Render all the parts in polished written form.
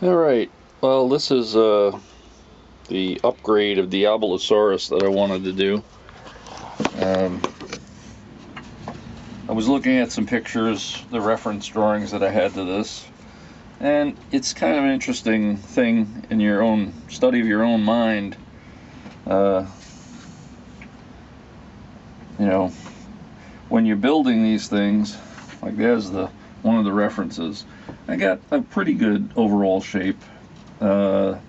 Alright, well this is the upgrade of Diabolosaurus that I wanted to do. I was looking at some pictures, the reference drawings that I had to this, and it's kind of an interesting thing in your own study of your own mind. You know, when you're building these things, like there's one of the references, I got a pretty good overall shape. The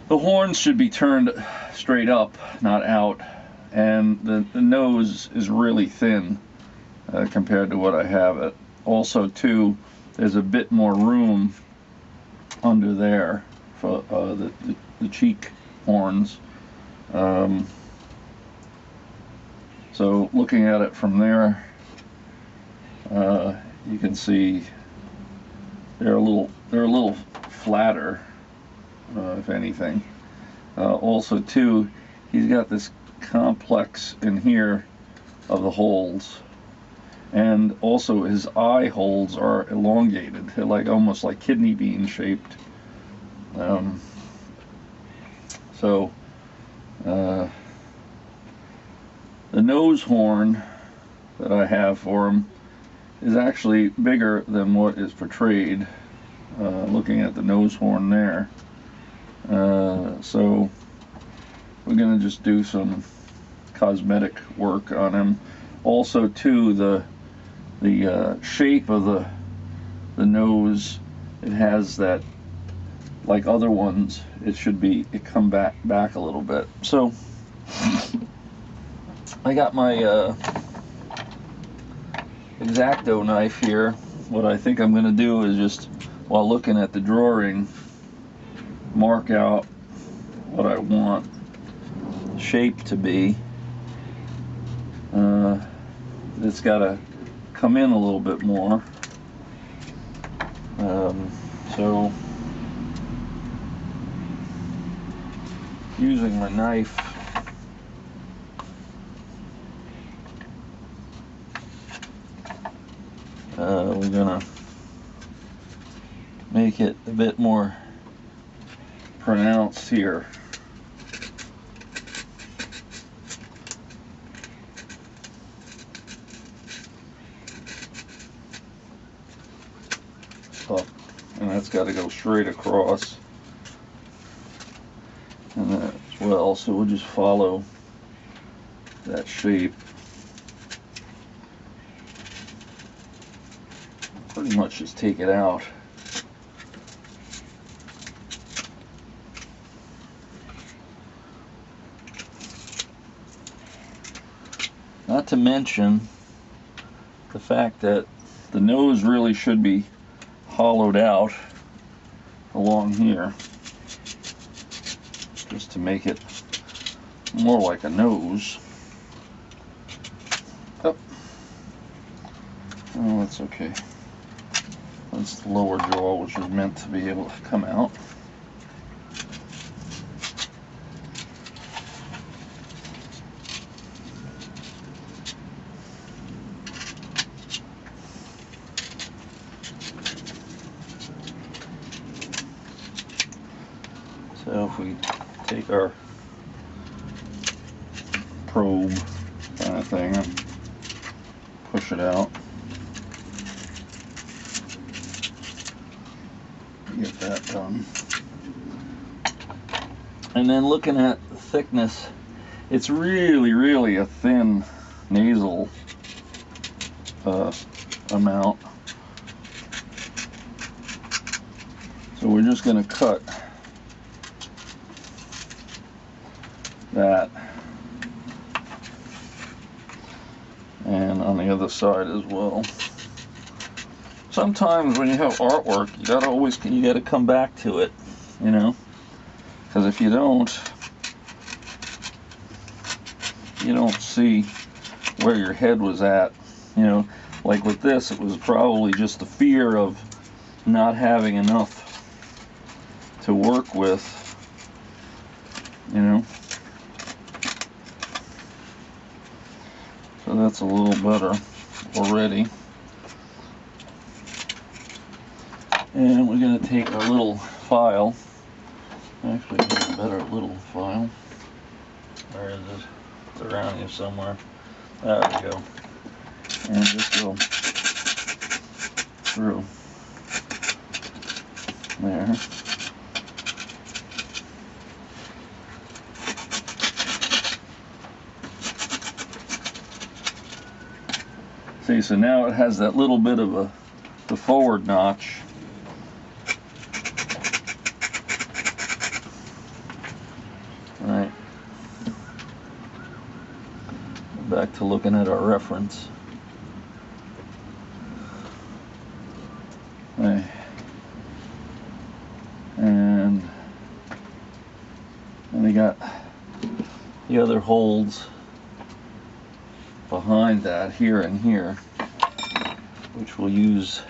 horns should be turned straight up, not out, and the nose is really thin compared to what I have it. Also, too, there's a bit more room under there for the cheek horns. So looking at it from there, you can see they're a little flatter, if anything. Also, too, he's got this complex in here of the holes, and also his eye holes are elongated. They're like almost like kidney bean shaped. The nose horn that I have for him is actually bigger than what is portrayed. Looking at the nose horn there. So we're going to just do some cosmetic work on him. Also, too, the shape of the nose, it has that, like other ones, it come back a little bit. So I got my X-Acto knife here. What I think I'm going to do is just, while looking at the drawing, mark out what I want the shape to be. It's got to come in a little bit more. So using my knife, we're gonna make it a bit more pronounced here. Up, and that's got to go straight across, and that as well. So we'll just follow that shape. Pretty much just take it out. Not to mention the fact that the nose really should be hollowed out along here, just to make it more like a nose. Oh, oh, that's okay. That's the lower jaw, which is meant to be able to come out. So if we take our probe kind of thing and push it out, get that done. And then looking at the thickness, it's really a thin nasal amount. So we're just going to cut that, and on the other side as well. Sometimes when you have artwork, you gotta come back to it, you know, because if you don't see where your head was at. You know, like with this, it was probably just the fear of not having enough to work with, you know. So that's a little better already. And we're going to take our little file. Actually, it's a better little file. Where is it? It's around here somewhere. There we go. And just go through there. See, so now it has that little bit of the forward notch. Right. Back to looking at our reference. Right. And we got the other holes behind that here and here, which we'll use.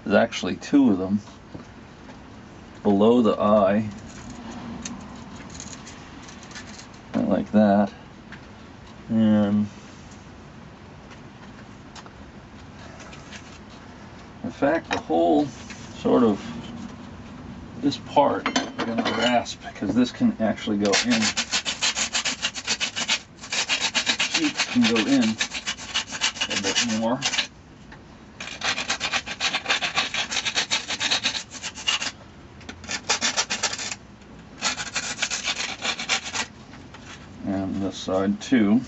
There's actually two of them below the eye, like that, and in fact the whole sort of this part we're going to rasp, because this can actually go in. Cheeks can go in a bit more. And this side too.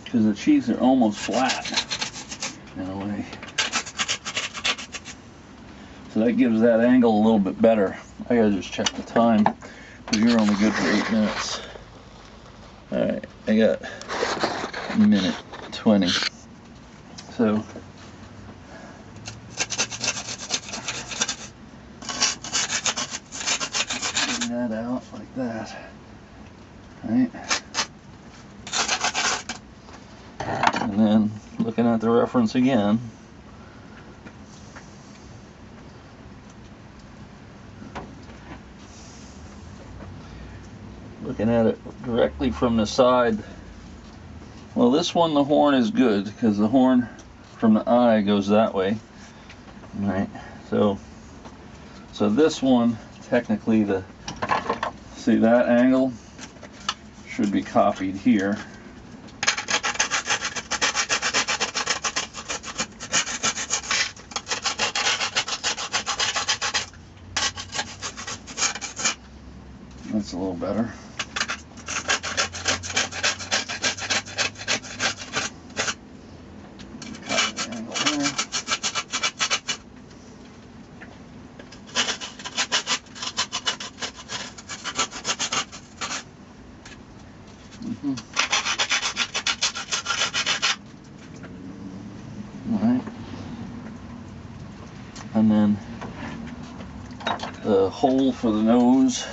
Because the cheeks are almost flat in a way. So that gives that angle a little bit better. I gotta just check the time, because you're only good for 8 minutes. Alright, I got a minute 20. So bring that out like that. Right? And then looking at the reference again, looking at it directly from the side. Well, this one, the horn is good, because the horn from the eye goes that way. Right? So this one, technically, see that angle should be copied here. That's a little better. Cut the angle there. All right. And then the hole for the nose.